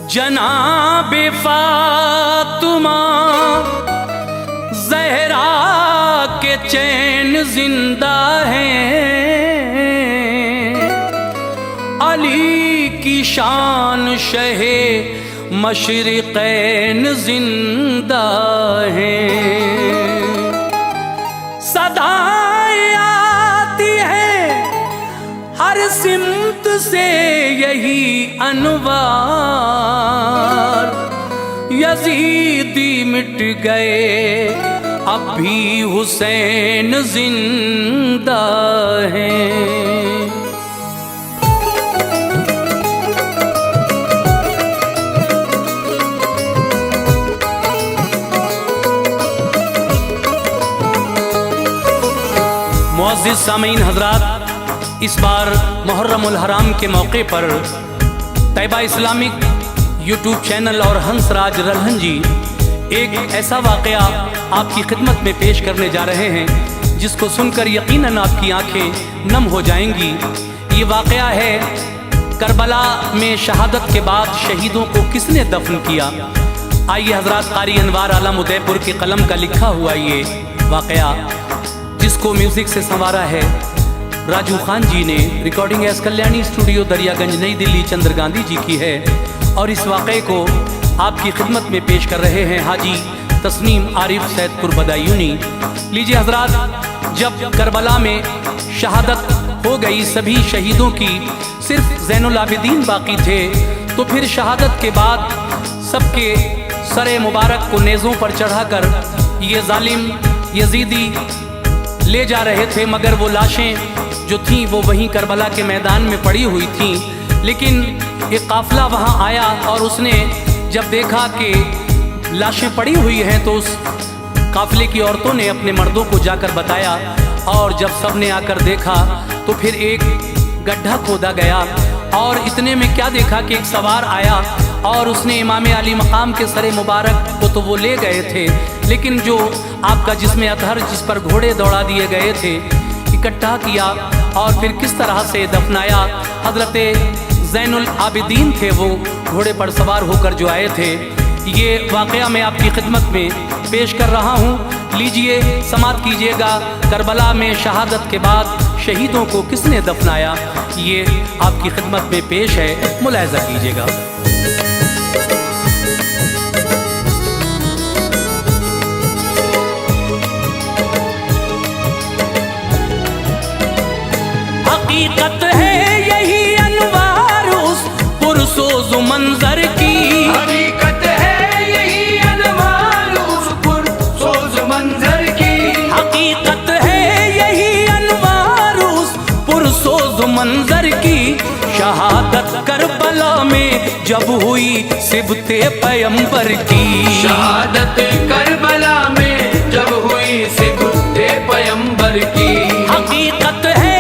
जनाबे फातिमा ज़हरा के चैन जिंदा हैं, अली की शान शहे मशरिक़ैन जिंदा हैं। सदाएं आती हैं हर सिमत से यही अनवार, यजीदी मिट गए अब भी हुसैन जिंदा हैं। मुअज़्ज़िज़ सामीन हज़रात, इस बार मुहर्रमुल हराम के मौके पर तैयबा इस्लामिक यूट्यूब चैनल और हंसराज रल्हन जी एक ऐसा वाक़या आपकी खिदमत में पेश करने जा रहे हैं जिसको सुनकर यकीनन आपकी आंखें नम हो जाएंगी। ये वाक़या है करबला में शहादत के बाद शहीदों को किसने दफन किया। आइए हज़रात, क़ारी अनवार आलम उदयपुर के कलम का लिखा हुआ ये वाक़या, जिसको म्यूज़िक से संवारा है राजू खान जी ने, recording S Kalyani studio Daryaganj नई दिल्ली चंद्र गांधी जी की है। और इस वाक़े को आपकी खिदमत में पेश कर रहे हैं हाजी तस्नीम आरिफ सैदपुर बदायूनी। लीजिए हजरात, जब करबला में शहादत हो गई सभी शहीदों की, सिर्फ ज़ैनुल आबिदीन बाकी थे, तो फिर शहादत के बाद सबके सरे मुबारक को नेज़ों पर चढ़ाकर ये जालिम यजीदी ले जा रहे थे, मगर वो लाशें जो थीं वो वहीं करबला के मैदान में पड़ी हुई थीं। लेकिन एक काफिला वहाँ आया और उसने जब देखा कि लाशें पड़ी हुई हैं तो उस काफिले की औरतों ने अपने मर्दों को जाकर बताया, और जब सब ने आकर देखा तो फिर एक गड्ढा खोदा गया और इतने में क्या देखा कि एक सवार आया और उसने इमाम अली मकाम के सरे मुबारक को तो वो ले गए थे, लेकिन जो आपका जिस्म अतहर जिस पर घोड़े दौड़ा दिए गए थे इकट्ठा किया और फिर किस तरह से दफनाया। हजरत ज़ैनुल आबिदीन थे वो घोड़े पर सवार होकर जो आए थे। ये वाक़या मैं आपकी खिदमत में पेश कर रहा हूँ, लीजिए समाअत कीजिएगा। करबला में शहादत के बाद शहीदों को किसने दफनाया, ये आपकी खिदमत में पेश है, मुलाहिज़ा कीजिएगा। हकीकत है यही अनवार उस पुरसोज मंजर की, हकीकत है यही अनवार उस पुरसोज मंजर की, हकीकत है यही अनवार उस पुरसोज मंजर की। शहादत करबला में जब हुई सिबते पैगंबर की, शहादत करबला में जब हुई सिबते पैगंबर की। हकीकत है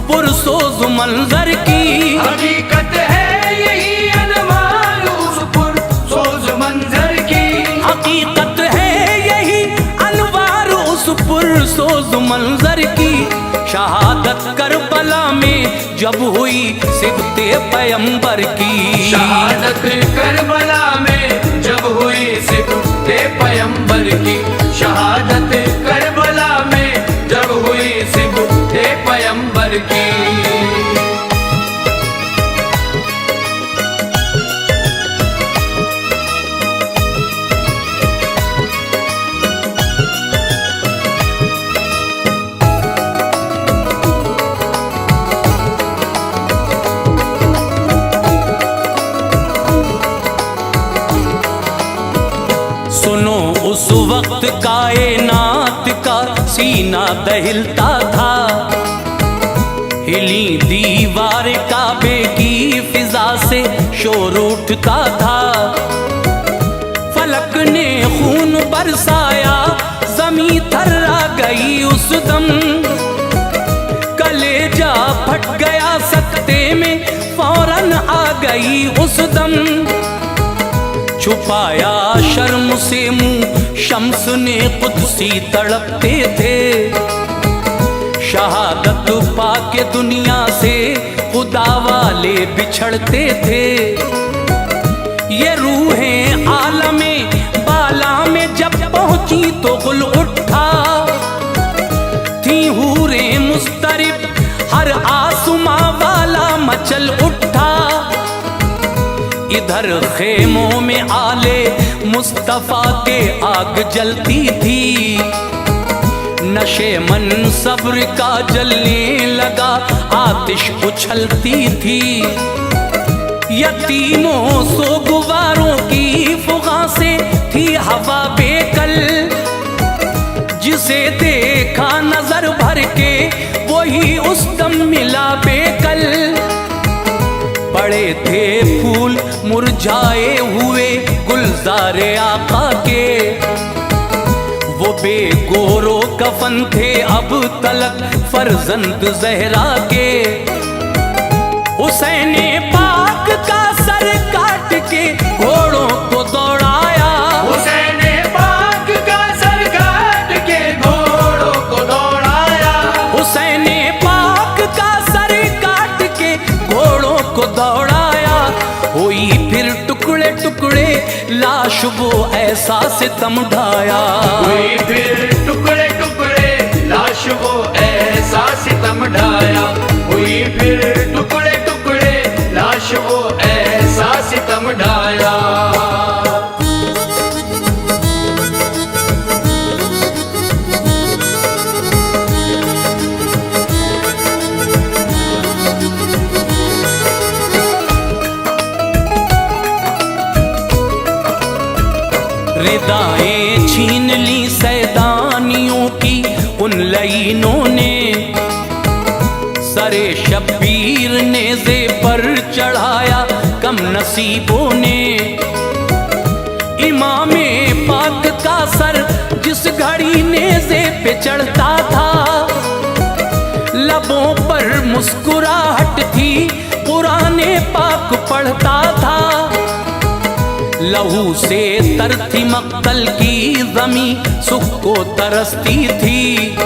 पुरसोज मंजर की, हकीकत है यही अनवार उस पुरसोज मंजर की, हकीकत है यही अनवार उस पुरसोज मंजर की। शहादत करबला में जब हुई सिबते पैगंबर की, शहादत करबला में जब हुई सिबते पैगंबर की, शहादत करबला में जब हुई सिबते पैगंबर की। सुनो उस वक्त कायनात का सीना दहिलता था, हिली दीवार काबे की फिजा से शोर उठता था। फलक ने खून बरसाया, जमी थर्रा गई उस दम, कलेजा फट गया सकते में फौरन आ गई उस दम। छुपाया शर्म से मुंह शम्स ने कुदसी तड़पते थे, शहादत पाके दुनिया से खुदा वाले बिछड़ते थे। ये रूहें आलमे बाला में जब पहुंची तो गुल उठा, थी हूरे मुस्तरिब हर आसमां वाला मचल उठा। इधर खेमों में आले मुस्तफा के आग जलती थी, नशे मन सब्र का जलने लगा आतिश उछलती थी। यतीमों सोगवारों की फुगा से थी हवा बेकल, जिसे देखा नजर भर के वही उस दम मिला बेकल। पड़े थे फूल मुरझाए हुए गुलजारे आका के, वो बेगोरो कफन थे अब तलक फर्जंद जहरा के। हुसैन पाक का सर काट के घोड़ों को दौड़ाया, हुसैन पाक का सर काट के घोड़ों को दौड़ाया। हुसैन पाक का सर काट के घोड़ों को दौड़ाया। हुई फिर टुकड़े टुकड़े लाश वो ऐसा सितम ढाया, हुई फिर टुकड़े टुकड़े लाश वो ऐसा सितम ढाया। हुई फिर टुकड़े टुकड़े लाश वो ऐसा सितम ढाया। रिदाएं छीन ली सैदानियों की उन लईनों ने, सरे शब्बीर नेज़े पर चढ़ाया कम नसीबों ने। इमामे पाक का सर जिस घड़ी नेज़े पे चढ़ता था, लबों पर मुस्कुराहट थी कुराने पाक पढ़ता था। लहू से तर थी मक्तल की ज़मी सुख को तरसती थी।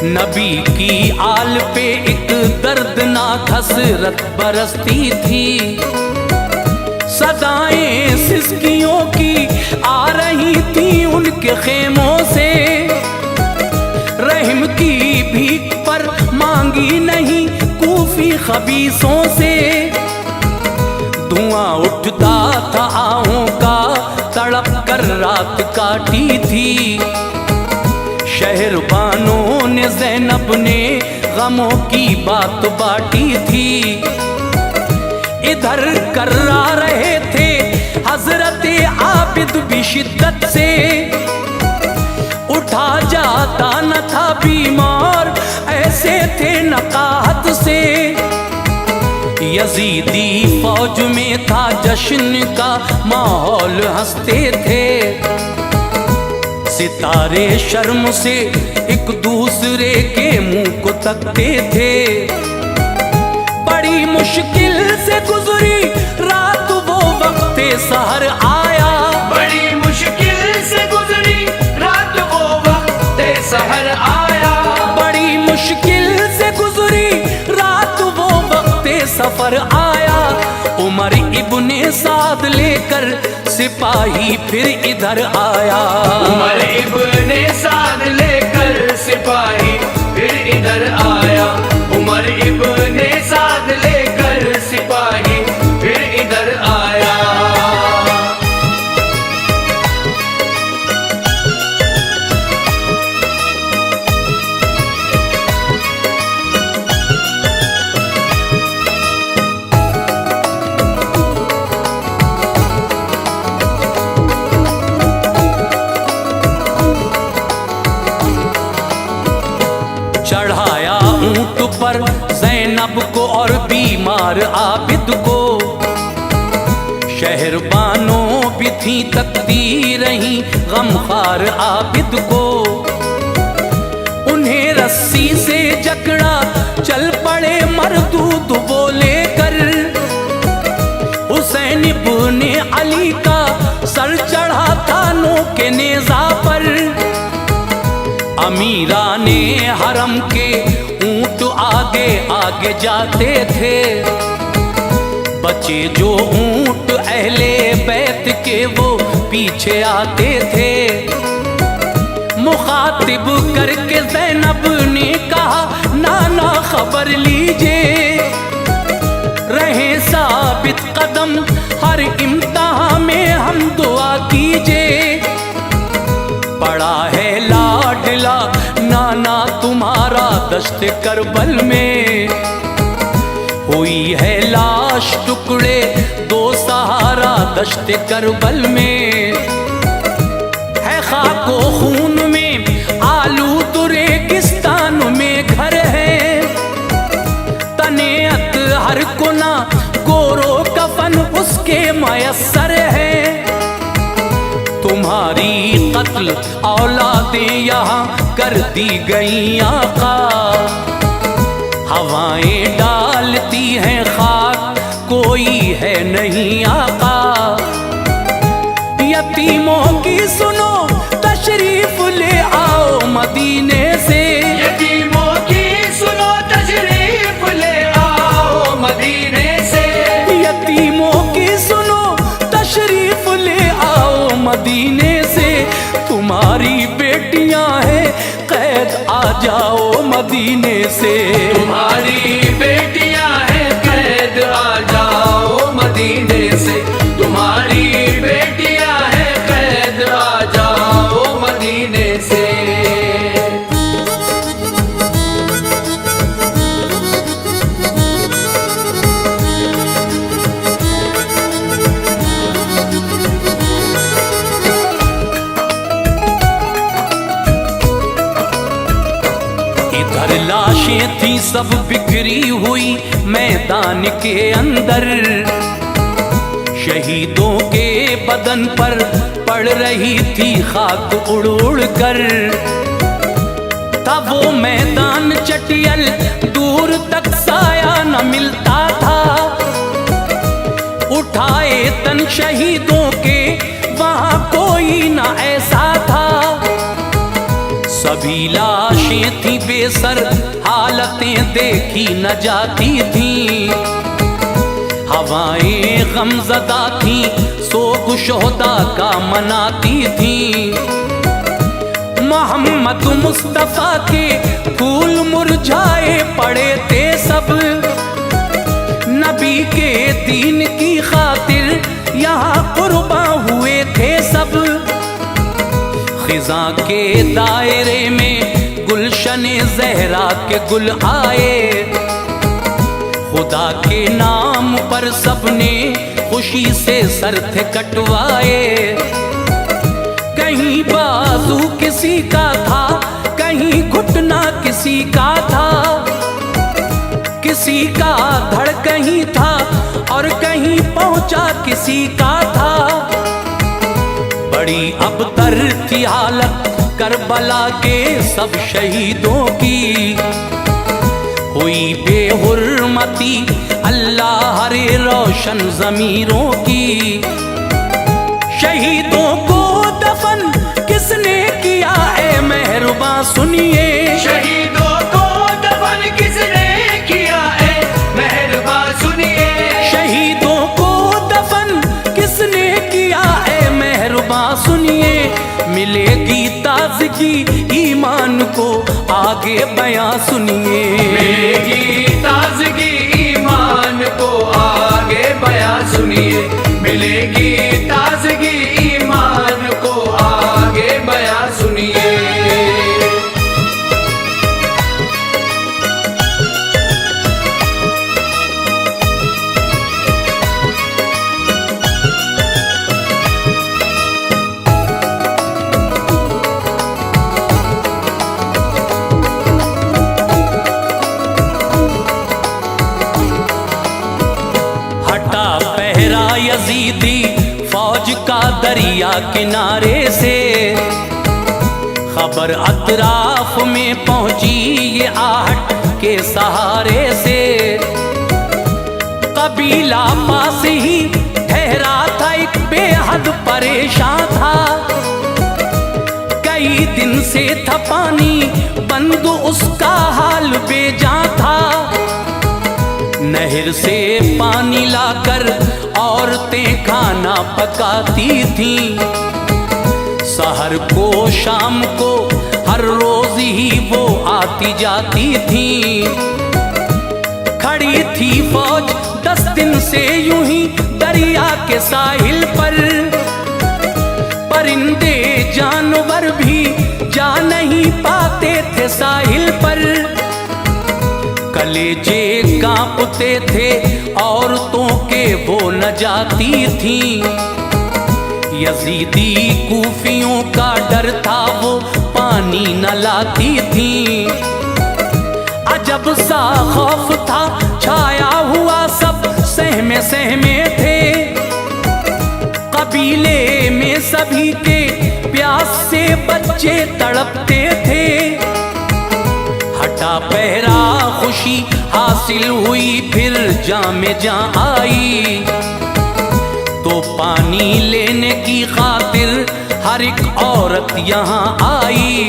नबी की आल पे एक दर्दनाक हसरत बरसती थी। सदाएं सिसकियों की आ रही थी उनके खेमों से, रहम की भीख पर मांगी नहीं कूफी खबीसों से। धुआं उठता था आहों का तड़प कर रात काटी थी। शहरबानों ने ज़ैनब ने गमों की बात बांटी थी। इधर कर्रा रहे थे हजरत आबिद भी शिद्दत से, उठा जाता न था बीमार ऐसे थे नकाहत से। यजीदी फौज में था जश्न का माहौल, हंसते थे सितारे शर्म से एक दूसरे के मुंह को तकते थे। बड़ी मुश्किल से गुजरी रात वो वक्त सहर आया, बड़ी मुश्किल से गुजरी रात वो वक्त सहर आया। बड़ी मुश्किल से गुजरी रात वो वक्त सफर आया। उमर इब्ने साद लेकर सिपाही फिर इधर आया, उमर इब्ने साद लेकर सिपाही फिर इधर आया। उमर इब्ने साद लेकर सिपाही फिर इधर आया। चढ़ाया ऊंट पर ज़ैनब को और बीमार आबिद को। शहरबानों भी थी तकती रही गमखार आबिद को। उन्हें रस्सी से जकड़ा चल पड़े मरदूद वो लेकर। हुसैन इब्ने अली का सर चढ़ा था नो के नेज़ा पर। अमीराने हरम के ऊंट आगे आगे जाते थे, बचे जो ऊंट अहले बैत के वो पीछे आते थे। मुखातिब करके ज़ैनब ने कहा, नाना खबर लीजिए, रहे साबित कदम हर इम्तिहान में हम दुआ कीजिए। पड़ा है लाडला नाना तुम्हारा दश्त करबल में, हुई है लाश टुकड़े दो सहारा दश्त करबल में। है खाको खून में आलूद रेगिस्तान में घर है, तनेअत हर गुना गोरो कफन उसके मयस्सर है। तुम्हारी कत्ल औलादें यहाँ कर दी गई आका, हवाएं डालती हैं खाक कोई है नहीं आका। यतीमों की सुनो तशरीफ ले आओ मदीने से, यतीमों की सुनो तशरीफ ले आओ मदीने से, यतीमों की सुनो तशरीफ ले आओ मदीने से। तुम्हारी बेटियां हैं कैद आ जाओ मदीने से, तुम्हारी बेटियां हैं कैद आ जाओ मदीने से, तुम्हारी बेटियां हैं कैद आ जाओ मदीने से। इधर लाशें थी सब बिखरी हुई मैदान के अंदर, शहीदों के बदन पर पड़ रही थी खाक उड़ उड़ कर। था वो मैदान चटियल दूर तक साया न मिलता था, उठाए तन शहीदों के वहां कोई न ऐसा था। सभी लाशें थी बेसर हालतें देखी न जाती थी, हवाएं गमज़दा थी सोग शुहदा का मनाती थी। मोहम्मद मुस्तफ़ा के फूल मुरझाए पड़े थे सब, नबी के दीन की खातिर यहाँ कुर्बान हुए थे सब। खिज़ां के दायरे में गुलशन ज़हरा के गुल आए, खुदा के नाम पर सबने खुशी से सर थे कटवाए। कहीं बाजू किसी का था, कहीं घुटना किसी का था, किसी का धड़ कहीं था और कहीं पहुंचा किसी का था। बड़ी अबतर थी हालत करबला के सब शहीदों की, हुई बेहुरमती अल्लाह हरे रोशन ज़मीरों की। शहीदों को दफन किसने किया है मेहरबान सुनिए, शहीदों को दफन किसने किया है मेहरबान सुनिए, शहीदों को दफन किसने किया है मेहरबान सुनिए। मिलेगी ताज़गी ईमान को आगे बयां सुनिए, मिलेगी ताज़गी ईमान को आगे बयां सुनिए, मिलेगी ताज़गी ईमान को आगे बयां सुनिए। यजीदी फौज का दरिया किनारे से, खबर अतराफ में पहुंची ये आहट के सहारे से। कबीला पास ही ठहरा था एक बेहद परेशान था, कई दिन से था पानी बंद उसका हाल बेजां था। नहर से पानी लाकर औरतें खाना पकाती थीं। सहर को शाम को हर रोज ही वो आती जाती थीं। खड़ी थी फौज 10 दिन से यूं ही दरिया के साहिल पर। परिंदे जानवर भी जा नहीं पाते थे साहिल पर। कलेजे कांपते थे औरतों के वो न जाती थीं। यजीदी कूफियों का डर था वो पानी न लाती थीं। अजब सा खौफ था छाया हुआ सब सहमे सहमे थे। कबीले में सभी के प्यास से बच्चे तड़पते थे। हटा पहरा खुशी हासिल हुई फिर जामे जां आई। तो पानी लेने की खातिर हर एक औरत यहाँ आई।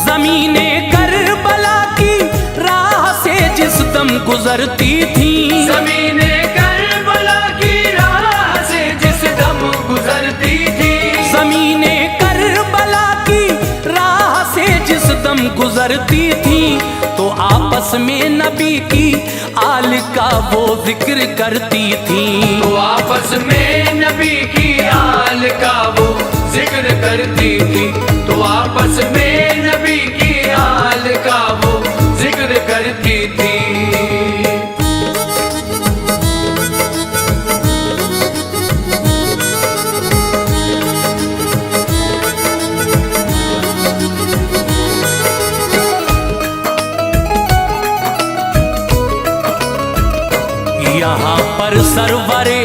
ज़मीने करबला की राह से जिस दम गुजरती थी। ज़मीने करबला की राह से जिस दम गुजरती थी। ज़मीने करबला की राह से जिस दम गुजरती थी। तो आपस में नबी की आल का वो जिक्र करती थी। तो आपस में नबी की आल का वो जिक्र करती थी। तो आपस में नबी की आल का वो जिक्र करती थी। यहाँ पर सरवरे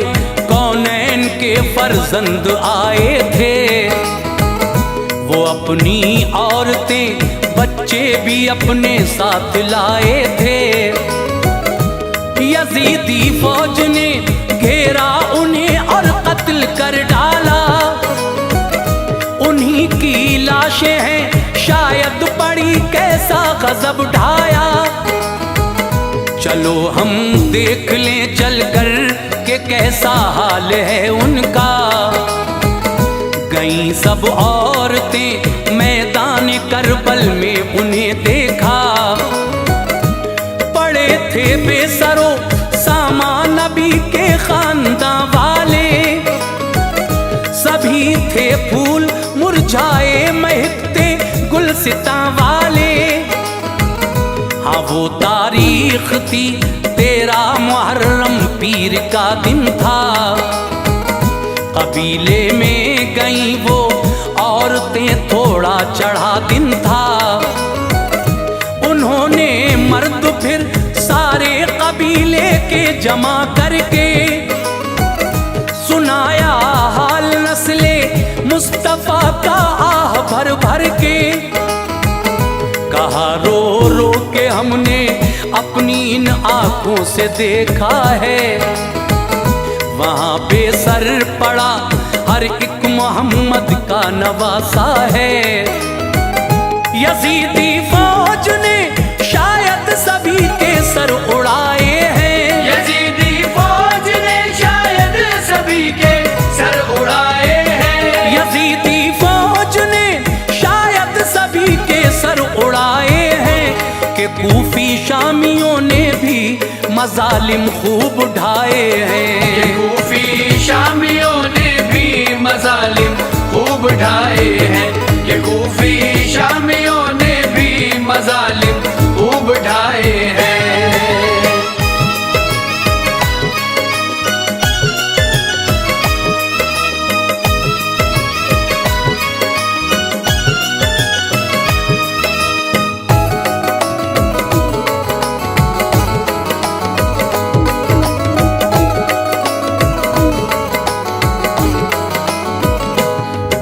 कौनैन के फर्जंद आए थे। वो अपनी औरतें बच्चे भी अपने साथ लाए थे। यजीदी फौज ने घेरा उन्हें और कत्ल कर डाला। उन्हीं की लाशें हैं शायद पड़ी कैसा गजब ढाया। चलो हम देख लें चलकर कि कैसा हाल है उनका। गईं सब औरतें मैदान करबल में उन्हें देखा। पड़े थे बेसरो सामान नबी के खानदान वाले। सभी थे फूल मुरझाए महकते गुलसितां वाले। हाँ वो तारीख थी 13 मुहर्रम पीर का दिन था। कबीले में गई वो औरतें थोड़ा चढ़ा दिन था। उन्होंने मर्द फिर सारे कबीले के जमा करके सुनाया हाल नस्ले मुस्तफा का आह भर भर के। कहा रो रो के हमने अपनी इन आंखों से देखा है। वहाँ पे सर पड़ा हर एक मोहम्मद का नवासा है। यजीदी फौज ने शायद सभी के सर उड़ाए हैं। यजीदी फौज ने शायद सभी के सर उड़ाए हैं। यजीदी फौज ने शायद सभी के सर उड़ाए हैं। कि कूफी शामियों ने भी मजालिम खूब ढाए हैं। कूफी शामियों ने भी मजालिम खूब ढाए हैं। ये कूफी शामियों ने भी मजालिम खूब ढाए हैं।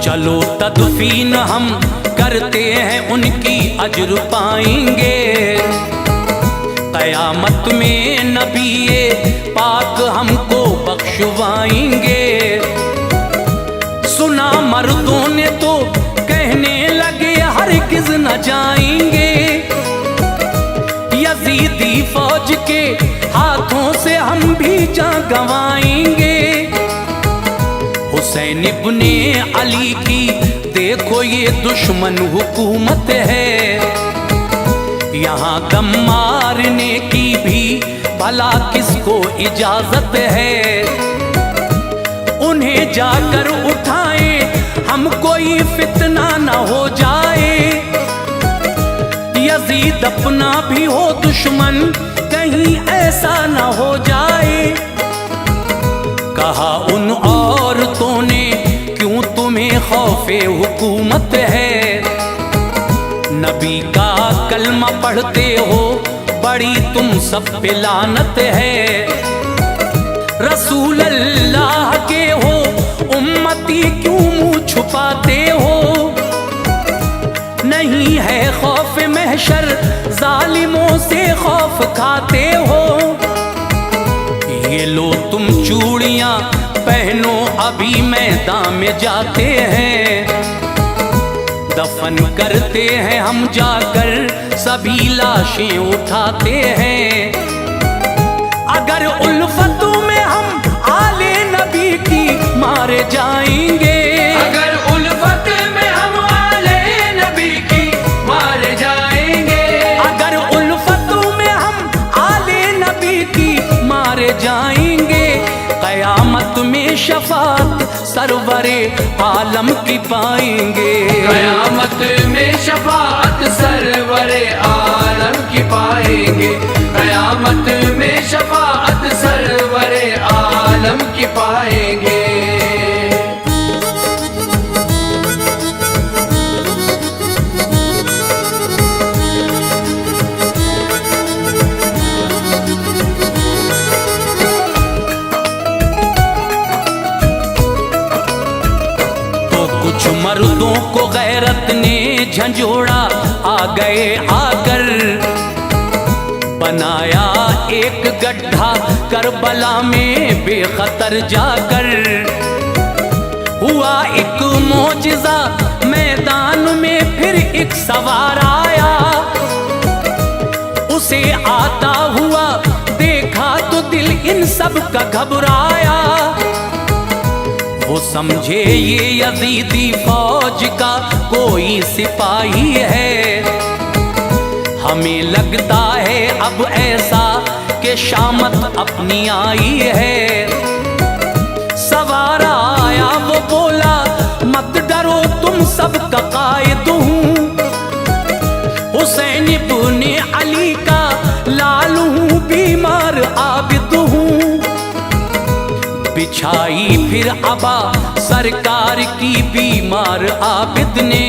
चलो तदफीन हम करते हैं उनकी अजर पाएंगे। कयामत में नबी पाक हमको बख्शवाएंगे। सुना मर्दों ने तो कहने लगे न जाएंगे, यजीदी फौज के हाथों से हम भी जान गंवाएंगे। हुसैन इब्ने अली की देखो ये दुश्मन हुकूमत है, यहाँ दम मारने की भी भला किसको इजाजत है। उन्हें जाकर उठाएं हम कोई फितना न हो जाए, यजीद अपना भी हो दुश्मन कहीं ऐसा न हो जाए। कहा उन औरतों ने क्यों तुम्हें खौफे हुकूमत है, नबी का कलमा पढ़ते हो बड़ी तुम सब पे लानत है। रसूल अल्लाह के हो उम्मती क्यों मुंह छुपाते हो, नहीं है खौफ महशर जालिमों से खौफ खाते हो। ये लो तुम चूड़ियां पहनो अभी मैदान में जाते हैं, दफन करते हैं हम जाकर सभी लाशें उठाते हैं। अगर उल्फतों में हम आले नबी की मारे जाएंगे, अगर उल्फत में हम आले नबी की मारे जाएंगे, अगर उल्फतों में हम आले नबी की मारे जाएंगे, कयामत में शफाअत सरवरे आलम की पाएंगे। कयामत में शफाअत सरवरे आलम की पाएंगे, कयामत में शफाअत सरवरे आलम की पाएंगे। कुछ मर्दों को गैरत ने झंझोड़ा आ गए आकर, बनाया एक गड्ढा करबला में बेखतर जाकर। हुआ एक मौजिज़ा मैदान में फिर एक सवार आया, उसे आता हुआ देखा तो दिल इन सब का घबराया। वो समझे ये यजीदी फौज का कोई सिपाही है, हमें लगता है अब ऐसा कि शामत अपनी आई है। सवार आया वो बोला मत डरो तुम सब का कायद हूँ, हुसैन इब्ने अली का लाल हूँ बीमार आबिद हूँ। बिछाई फिर अबा सरकार की बीमार आबिद ने,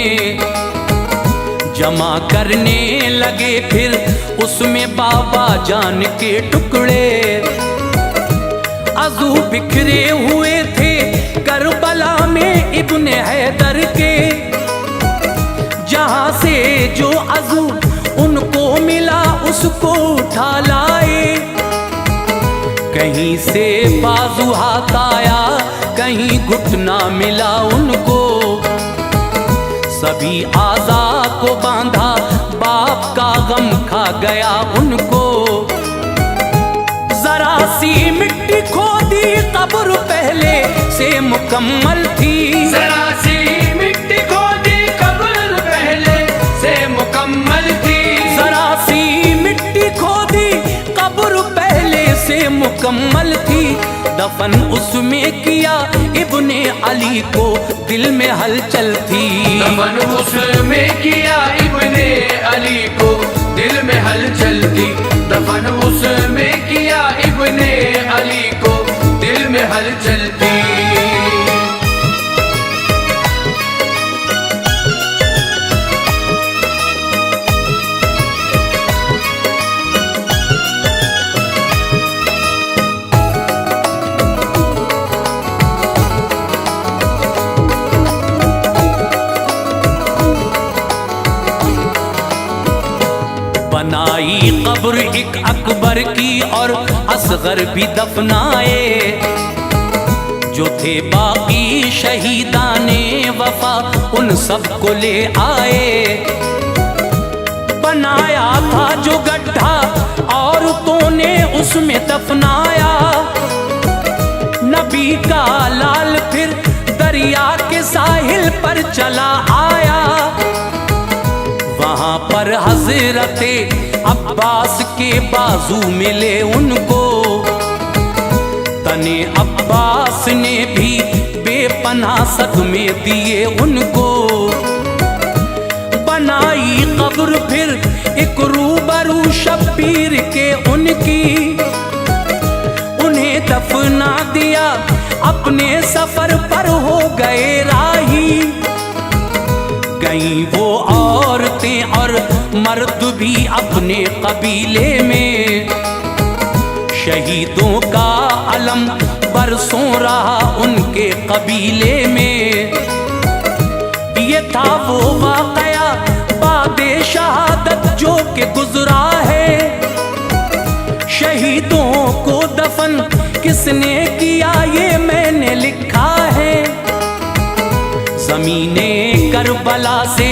जमा करने लगे फिर उसमें बाबा जान के टुकड़े। अज़ू बिखरे हुए थे करबला में इब्ने हैदर के, जहां से जो अज़ू उनको मिला उसको उठा लाए। कहीं से बाजू हाथ आया कहीं घुटना मिला उनको, सभी आज़ा को बांधा बाप का गम खा गया उनको। जरा सी मिट्टी खोदी कब्र पहले से मुकम्मल थी, जरा सी मिट्टी खोदी कब्र पहले से मुकम्मल थी, जरा सी मिट्टी खोदी कब्र पहले से मुकम्मल थी। दफन उसमें किया इब्ने अली को दिल में हलचल थी, दफन उसमें किया इब्ने अली को दिल में हलचल थी, दफन उसमें किया इब्ने अली को दिल में हलचल थी। बनाई कब्र एक अकबर की और असगर भी दफनाए, जो थे बाकी शहीदाने वफा उन सब को ले आए। बनाया था जो गड्ढा औरतों ने उसमें दफनाया। नबी का लाल फिर दरिया के साहिल पर चला आया। वहां पर हजरते अब्बास के बाजू मिले उनको। तने अब्बास ने भी बेपनाह सदमे दिए उनको। बनाई कब्र फिर एक रूबरू शब्बीर के उनकी। उन्हें दफना दिया अपने सफर पर हो गए राही। गईं वो औरतें और मर्द भी अपने कबीले में। शहीदों का अलम बरसों रहा उनके कबीले में। ये था वो वाकया बादे शहादत जो के गुजरा है। शहीदों को दफन किसने किया ये मैंने लिखा है। ज़मीने करबला से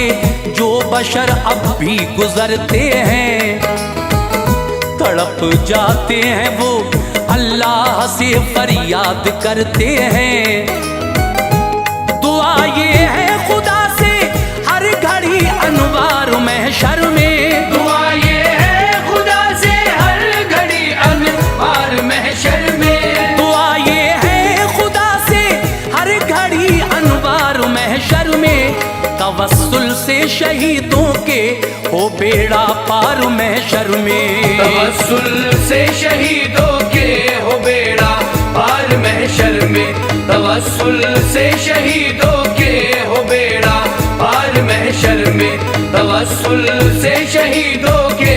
जो बशर अब भी गुजरते हैं। तड़प जाते हैं वो अल्लाह से फरियाद करते हैं। दुआ ये है खुदा से हर घड़ी अनवार महशर में। दुआ ये है खुदा से हर घड़ी अनवार महशर में। दुआ ये है खुदा से हर घड़ी अनवार महशर में। तवस्सुल से शहीदों के हो बेड़ा पार महशर में। तवस्सुल से शहीदों के हो बेड़ा पार महशर में। तवस्सुल से शहीदों के हो बेड़ा पार महशर में। तवस्सुल से शहीदों के